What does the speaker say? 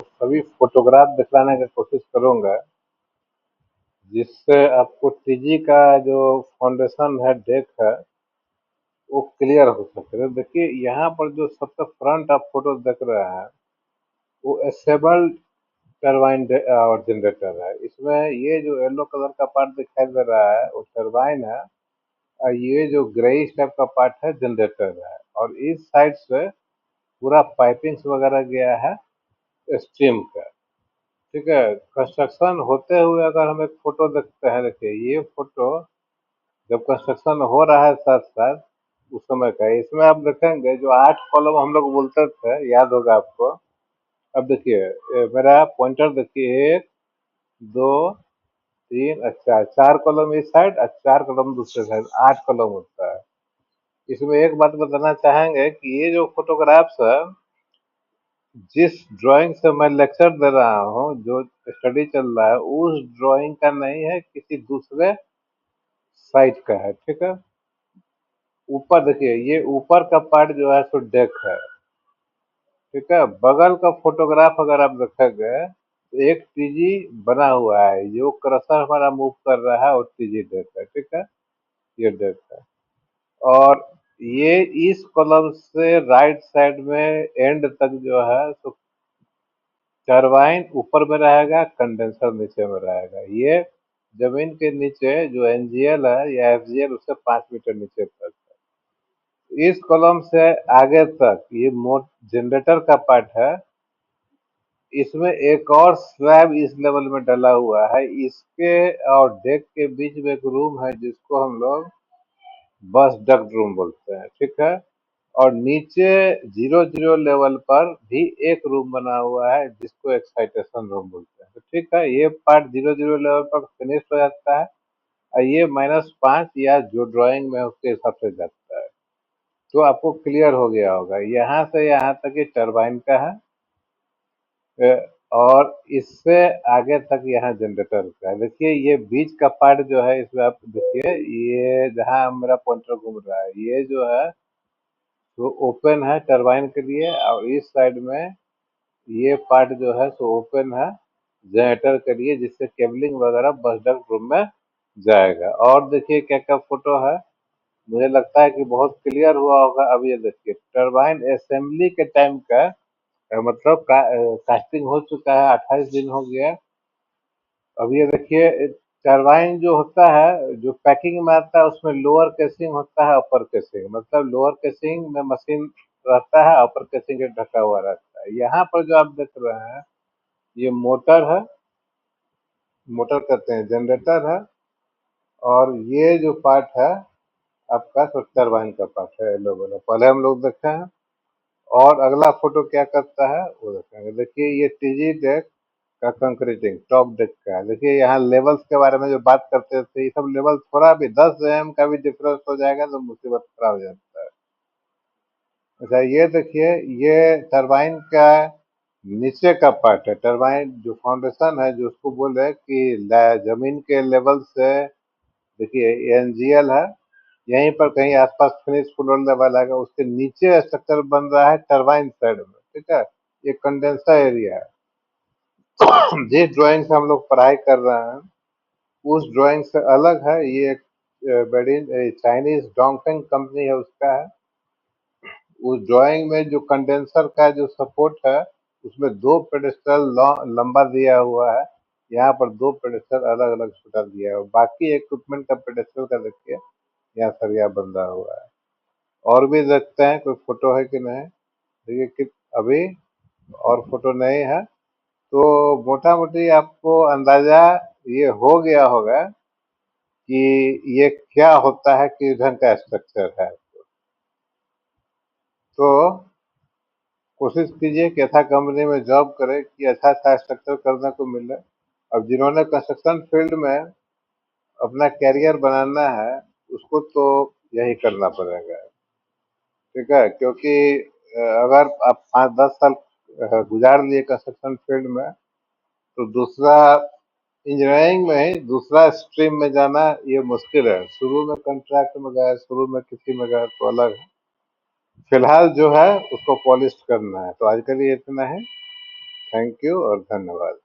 सभी फोटोग्राफ दिखलाने की कोशिश करूंगा जिससे आपको टीजी का जो फाउंडेशन है, डेक है, वो क्लियर हो सके। तो देखिए यहाँ पर जो सबसे फ्रंट आप फोटो देख रहे हैं वो एसेबल्ड टरबाइन और जनरेटर है। इसमें ये जो येलो कलर का पार्ट दिखाई दे रहा है वो टरबाइन है, और ये जो ग्रेइश टाइप का पार्ट है जनरेटर है। और इस साइड से पूरा पाइपिंग्स वगैरह गया है स्ट्रीम का। ठीक है, कंस्ट्रक्शन होते हुए अगर हम एक फोटो देखते हैं, देखिए ये फोटो जब कंस्ट्रक्शन हो रहा है साथ साथ उस समय का है। इसमें आप देखेंगे जो 8 कॉलम हम लोग बोलते थे, याद होगा आपको। अब देखिए मेरा पॉइंटर देखिए, 1 2 3, अच्छा 4 कॉलम इस साइड और 4 कॉलम दूसरे साइड, 8 कॉलम होता है। इसमें एक बात बताना चाहेंगे कि ये जो फोटोग्राफ्स है, जिस ड्राइंग से मैं लेक्चर दे रहा हूँ, जो स्टडी चल रहा है, उस ड्राइंग का नहीं है, किसी दूसरे साइट का है। ठीक है, ऊपर देखिए ये ऊपर का पार्ट जो है सो डेक है। ठीक है, बगल का फोटोग्राफ अगर आप देखेंगे तो एक टीजी बना हुआ है, जो क्रसर हमारा मूव कर रहा है और टीजी डेक है। ठीक है, ये डेक है। और ये इस कॉलम से राइट साइड में एंड तक जो है सो टरबाइन ऊपर में रहेगा, कंडेंसर नीचे में रहेगा। ये जमीन के नीचे जो एनजीएल है या एफजीएल, उससे 5 मीटर नीचे तक है। इस कॉलम से आगे तक ये मोट जनरेटर का पार्ट है। इसमें एक और स्लैब इस लेवल में डला हुआ है। इसके और डेक के बीच में एक रूम है जिसको हम लोग बस डक्ट रूम बोलते हैं। ठीक है, और नीचे 0 0 लेवल पर भी एक रूम बना हुआ है जिसको एक्साइटेशन रूम बोलते हैं। तो ठीक है, ये पार्ट 0 0 लेवल पर फिनिश हो जाता है, और ये -5 या जो ड्राइंग में है उसके हिसाब से जाता है। तो आपको क्लियर हो गया होगा, यहाँ से यहाँ तक ये टरबाइन का है। और इससे आगे तक यहाँ जनरेटर का है। देखिए ये बीच का पार्ट जो है, इसमें आप देखिए, ये जहाँ मेरा पॉइंटर घूम रहा है, ये जो है वो ओपन है टरबाइन के लिए, और इस साइड में ये पार्ट जो है सो ओपन है जनरेटर के लिए, जिससे केबलिंग वगैरह बस डक्ट रूम में जाएगा। और देखिए क्या क्या फोटो है, मुझे लगता है कि बहुत क्लियर हुआ होगा। अब ये देखिए टरबाइन असेंबली के टाइम का मतलब कास्टिंग हो चुका है, 28 दिन हो गया। अब ये देखिए टरबाइन जो होता है, जो पैकिंग में आता है, उसमें लोअर केसिंग होता है, अपर केसिंग। मतलब लोअर केसिंग में मशीन रहता है, अपर केसिंग के ढका हुआ रहता है। यहाँ पर जो आप देख रहे हैं ये मोटर है, मोटर कहते हैं, जनरेटर है। और ये जो पार्ट है आपका तो टरबाइन का पार्ट है, येलो वाला पहले हम लोग देखे हैं। और अगला फोटो क्या करता है वो देखेंगे। देखिए ये टीजी डेक का कंक्रीटिंग टॉप डेक का है। देखिए यहाँ लेवल्स के बारे में जो बात करते थे, ये सब लेवल थोड़ा भी 10 का भी डिफरेंस हो जाएगा तो मुसीबत खड़ा हो जाता है। अच्छा ये देखिए, ये टरबाइन का नीचे का पार्ट है। टरबाइन जो फाउंडेशन है, जो उसको बोले कि जमीन के लेवल से, देखिए एनजीएल है, यहीं पर कहीं आसपास फिनिश फ्लोर लेवल आएगा, उसके नीचे स्ट्रक्चर बन रहा है टरबाइन साइड में। ठीक है, ये कंडेंसर एरिया है। जिस ड्राइंग से हम लोग पढ़ाई कर रहे हैं उस ड्राइंग से अलग है। ये एक बड़ी चाइनीज डोंगफेंग कंपनी है, उसका है। उस ड्राइंग में जो कंडेंसर का जो सपोर्ट है, उसमें 2 पेडेस्टल लंबा दिया हुआ है। यहाँ पर 2 पेडेस्टल अलग अलग छोटा दिया है, और बाकी इक्विपमेंट का पेडेस्टल का देखिए यहाँ सरिया बंधा हुआ है। और भी देखते हैं कोई फोटो है कि नहीं। देखिए कि अभी और फोटो नहीं है, तो मोटा मोटी आपको अंदाजा ये हो गया होगा कि ये क्या होता है, किस ढंग का स्ट्रक्चर है। तो कोशिश कीजिए कि अच्छा कंपनी में जॉब करें कि अच्छा अच्छा स्ट्रक्चर करने को मिले। अब जिन्होंने कंस्ट्रक्शन फील्ड में अपना कैरियर बनाना है, उसको तो यही करना पड़ेगा। ठीक है, क्योंकि अगर आप 5 10 साल गुजार लिए कंस्ट्रक्शन फील्ड में, तो दूसरा इंजीनियरिंग में ही दूसरा स्ट्रीम में जाना ये मुश्किल है। शुरू में कॉन्ट्रैक्ट में गए, शुरू में किसी में गए तो अलग है। फिलहाल जो है उसको पॉलिश करना है। तो आज के लिए इतना है। थैंक यू और धन्यवाद।